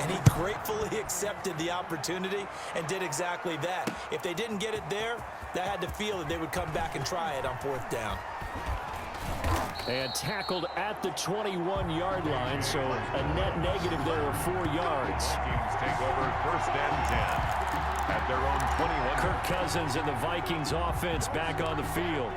and he gratefully accepted the opportunity and did exactly that. If they didn't get it there, that had to feel that they would come back and try it on 4th down. And tackled at the 21-yard line, so a net negative there of 4 yards. Vikings take over 1st and 10 at their own 21. Kirk Cousins and the Vikings offense back on the field.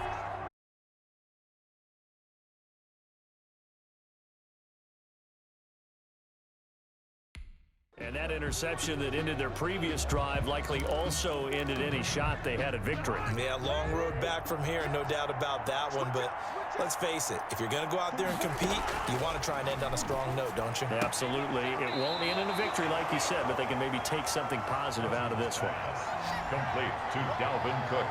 And that interception that ended their previous drive likely also ended any shot they had at victory. Yeah, long road back from here, no doubt about that one. But let's face it, if you're going to go out there and compete, you want to try and end on a strong note, don't you? Absolutely. It won't end in a victory, like you said, but they can maybe take something positive out of this one. Complete to Dalvin Cook.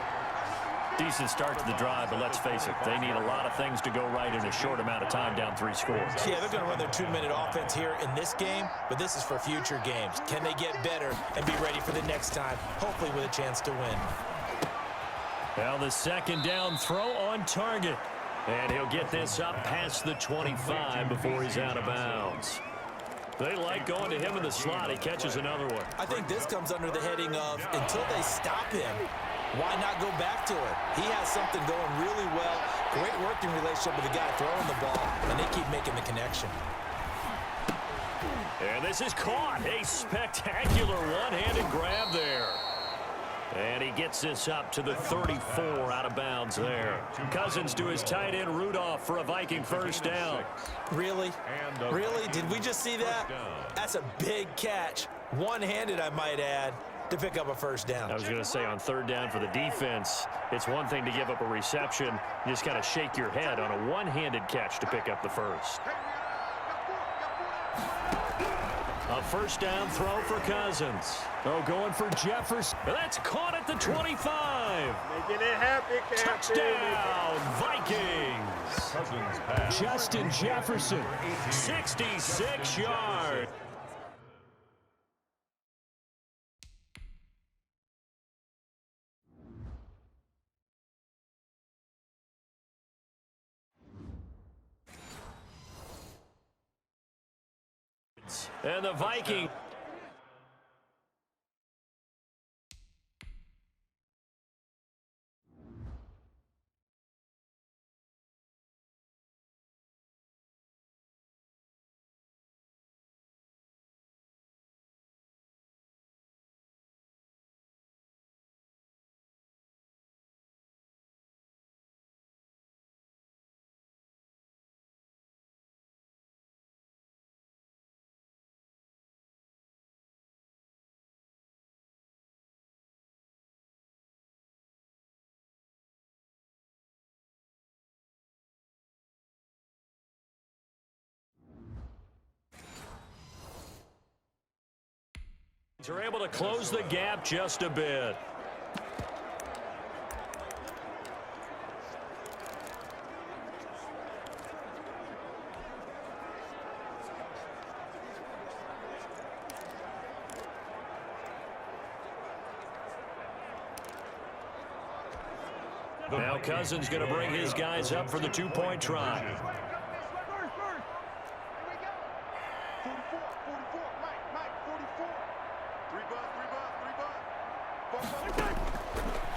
Decent start to the drive, but let's face it, they need a lot of things to go right in a short amount of time, down 3 scores. Yeah, they're going to run their 2-minute offense here in this game, but this is for future games. Can they get better and be ready for the next time, hopefully with a chance to win? Now the 2nd down throw on target. And he'll get this up past the 25 before he's out of bounds. They like going to him in the slot. He catches another one. I think this comes under the heading of until they stop him, why not go back to it? He has something going really well. Great working relationship with the guy throwing the ball, and they keep making the connection. And this is caught. A spectacular one-handed grab there. And he gets this up to the 34 out of bounds there. Cousins to his tight end Rudolph for a Viking 1st down. Really? Really? Did we just see that? That's a big catch. One-handed, I might add, to pick up a 1st down. I was going to say on 3rd down for the defense, it's one thing to give up a reception. You just got to shake your head on a one-handed catch to pick up the 1st. A 1st down throw for Cousins. Oh, going for Jefferson. That's caught at the 25. Making it happy, touchdown, Vikings. Cousins pass. Justin Jefferson, 66 yards. And the Viking. They're able to close the gap just a bit. Now Cousins going to bring his guys up for the 2-point try.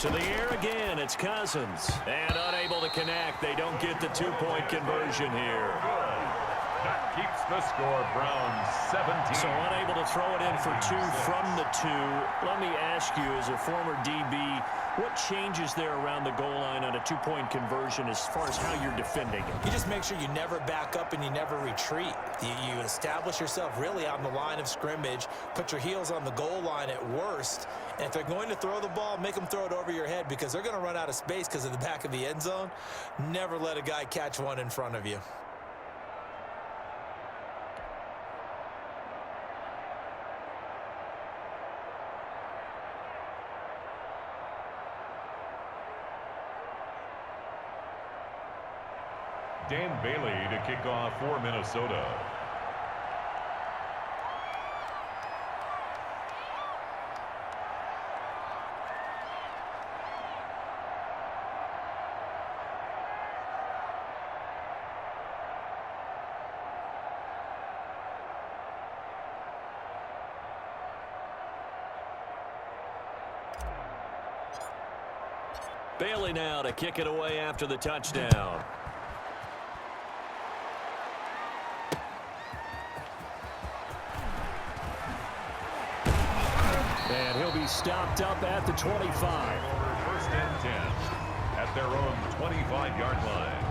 To the air again, it's Cousins. And unable to connect. They don't get the 2-point conversion here. That keeps the score, Browns 17. So unable to throw it in for 2 from the 2. Let me ask you, as a former DB, what changes there around the goal line on a 2-point conversion as far as how you're defending it? You just make sure you never back up and you never retreat. You establish yourself really on the line of scrimmage, put your heels on the goal line at worst, and if they're going to throw the ball, make them throw it over your head because they're going to run out of space because of the back of the end zone. Never let a guy catch one in front of you. Dan Bailey to kick off for Minnesota. Bailey now to kick it away after the touchdown. And he'll be stopped up at the 25. First and 10 at their own 25-yard line.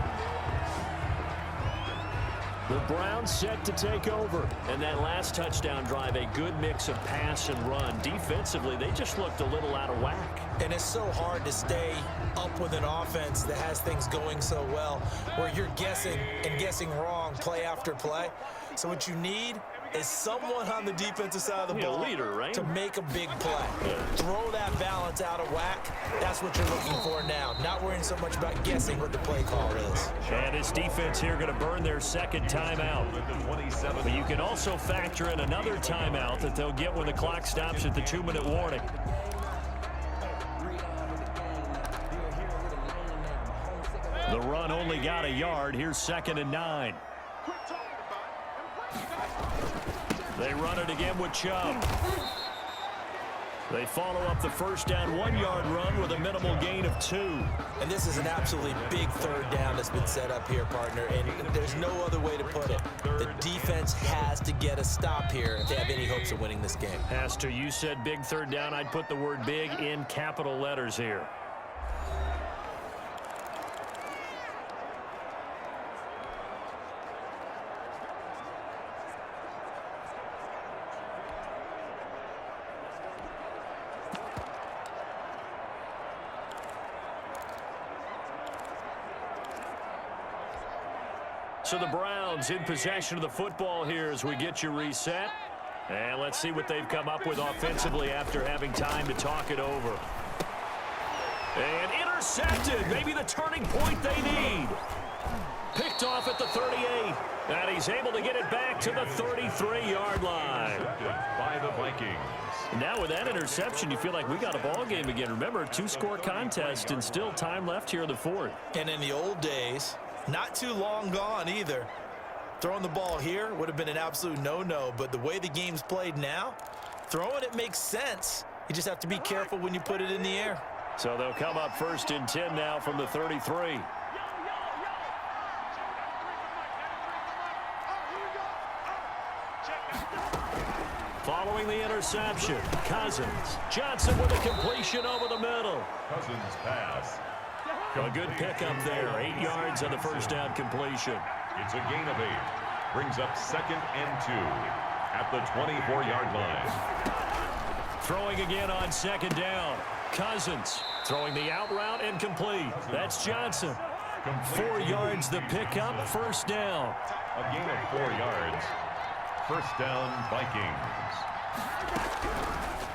The Browns set to take over. And that last touchdown drive, a good mix of pass and run. Defensively, they just looked a little out of whack. And it's so hard to stay up with an offense that has things going so well, where you're guessing and guessing wrong play after play. So what you need is someone on the defensive side of the ball leader, right? to make a big play. Throw that balance out of whack. That's what you're looking for now. Not worrying so much about guessing what the play call is. And his defense here going to burn their second timeout. But you can also factor in another timeout that they'll get when the clock stops at the 2-minute warning. The run only got a yard. Here's 2nd and 9. They run it again with Chubb. They follow up the first down 1-yard run with a minimal gain of 2. And this is an absolutely big third down that's been set up here, partner, and there's no other way to put it. The defense has to get a stop here if they have any hopes of winning this game. Pastor, you said big third down. I'd put the word big in capital letters here. So the Browns in possession of the football here as we get you reset. And let's see what they've come up with offensively after having time to talk it over. And intercepted. Maybe the turning point they need. Picked off at the 38. And he's able to get it back to the 33-yard line. By the Vikings. Now with that interception, you feel like we got a ball game again. Remember, a 2-score contest and still time left here in the fourth. And in the old days, not too long gone either, throwing the ball here would have been an absolute no-no, but the way the game's played now, throwing it makes sense. You just have to be careful when you put it in the air. So they'll come up 1st and 10 now from the 33. Following the interception, Cousins. Johnson with a completion over the middle. Cousins pass. A good pickup there. 8 yards on the first down completion. It's a gain of 8. Brings up 2nd and 2 at the 24-yard line. Throwing again on 2nd down. Cousins throwing the out route and complete. That's Johnson. 4 yards the pickup. 1st down. A gain of 4 yards. 1st down, Vikings.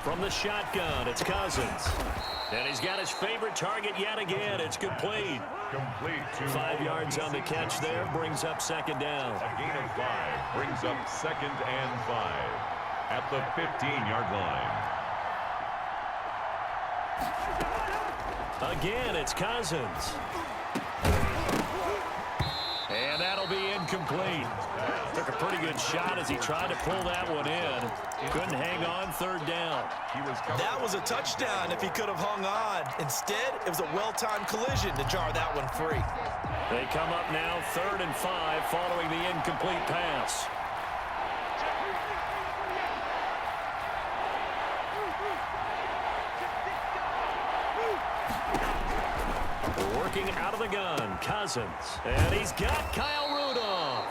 From the shotgun, it's Cousins. And he's got his favorite target yet again. It's complete. Complete to 5 yards on the catch there. Brings up 2nd down. a gain of 5. Brings up 2nd and 5 at the 15-yard line. Again, it's Cousins. And that'll be incomplete. Took a pretty good shot as he tried to pull that one in. Couldn't hang on 3rd down. That was a touchdown if he could have hung on. Instead, it was a well-timed collision to jar that one free. They come up now 3rd and 5 following the incomplete pass. Working out of the gun, Cousins. And he's got Kyle Rudolph.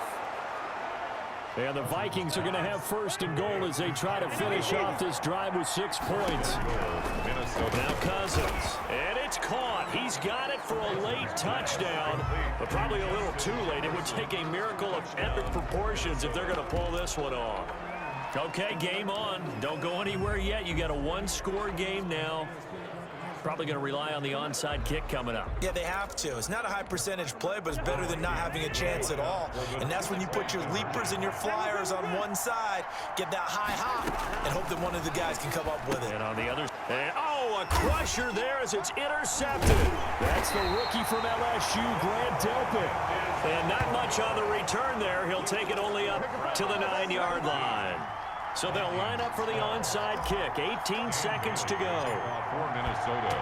And the Vikings are going to have 1st and goal as they try to finish off this drive with 6 points. Now Cousins. And it's caught. He's got it for a late touchdown, but probably a little too late. It would take a miracle of epic proportions if they're going to pull this one off. Okay, game on. Don't go anywhere yet. You got a 1-score game now. Probably going to rely on the onside kick coming up. Yeah, they have to. It's not a high percentage play, but it's better than not having a chance at all. And that's when you put your leapers and your flyers on one side, get that high hop, and hope that one of the guys can come up with it. And on the other, and a crusher there as it's intercepted. That's the rookie from LSU, Grant Delpit. And not much on the return there. He'll take it only up to the 9-yard line. So they'll line up for the onside kick. 18 seconds to go. For Minnesota.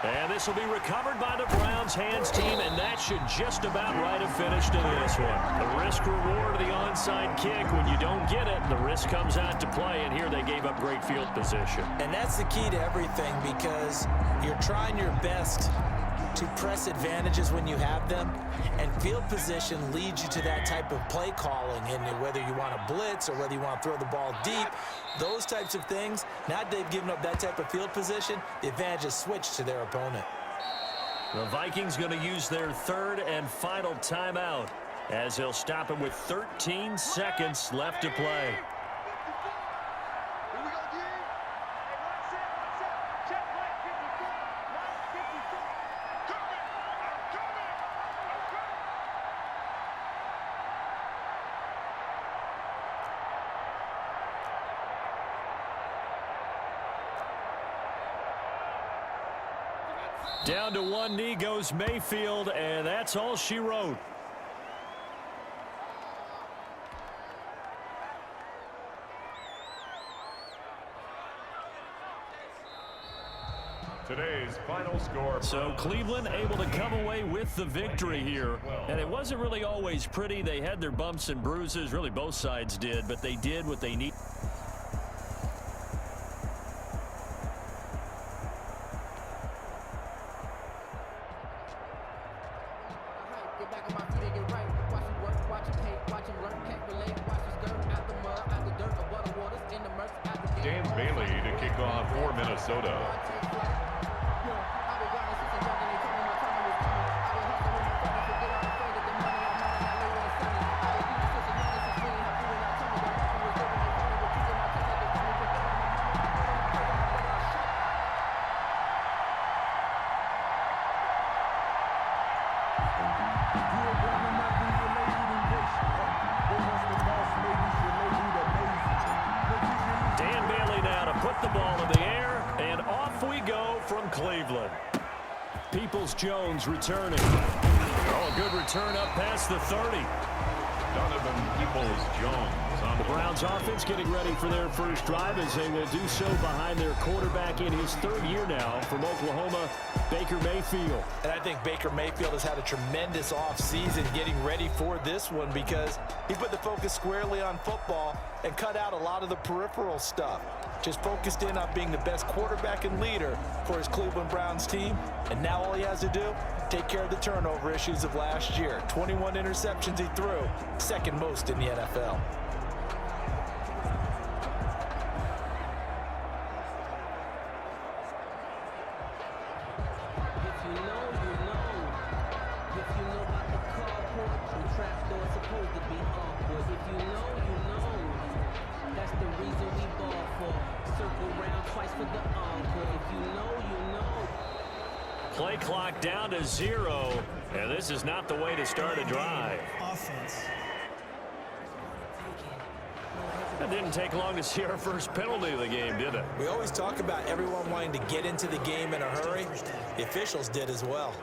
And this will be recovered by the Browns hands team, and that should just about write a finish to this one. The risk-reward of the onside kick, when you don't get it, the risk comes out to play, and here they gave up great field position. And that's the key to everything, because you're trying your best to press advantages when you have them, and field position leads you to that type of play calling, and whether you want to blitz or whether you want to throw the ball deep, those types of things. Now they've given up that type of field position, the advantage is switched to their opponent. The Vikings going to use their third and final timeout as they'll stop it with 13 seconds left to play. Down to one knee goes Mayfield, and that's all she wrote. Today's final score. So Cleveland able to come away with the victory here. And it wasn't really always pretty. They had their bumps and bruises. Really, both sides did, but they did what they needed. James Bailey to kick off for Minnesota. Cleveland. Peoples-Jones returning. Oh, a good return up past the 30. Donovan Peoples-Jones. The Browns offense getting ready for their first drive as they will do so behind their quarterback in his third year now from Oklahoma, Baker Mayfield. And I think Baker Mayfield has had a tremendous offseason getting ready for this one, because he put the focus squarely on football and cut out a lot of the peripheral stuff. Just focused in on being the best quarterback and leader for his Cleveland Browns team. And now all he has to do, take care of the turnover issues of last year. 21 interceptions he threw, second most in the NFL. Play clock down to 0, and this is not the way to start a drive. Offense. It didn't take long to see our first penalty of the game, did it? We always talk about everyone wanting to get into the game in a hurry. The officials did as well.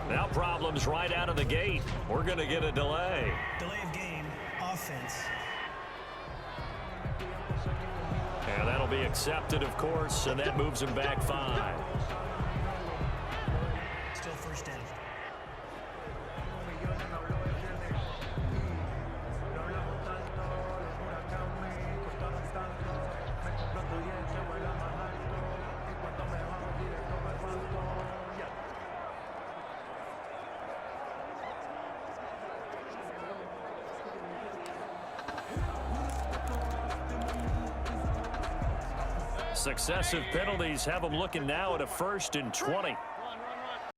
Now problems right out of the gate. We're going to get a delay. Delay of game, offense. And that'll be accepted, of course, and that moves him back 5. Still first down. Successive penalties have them looking now at a 1st and 20.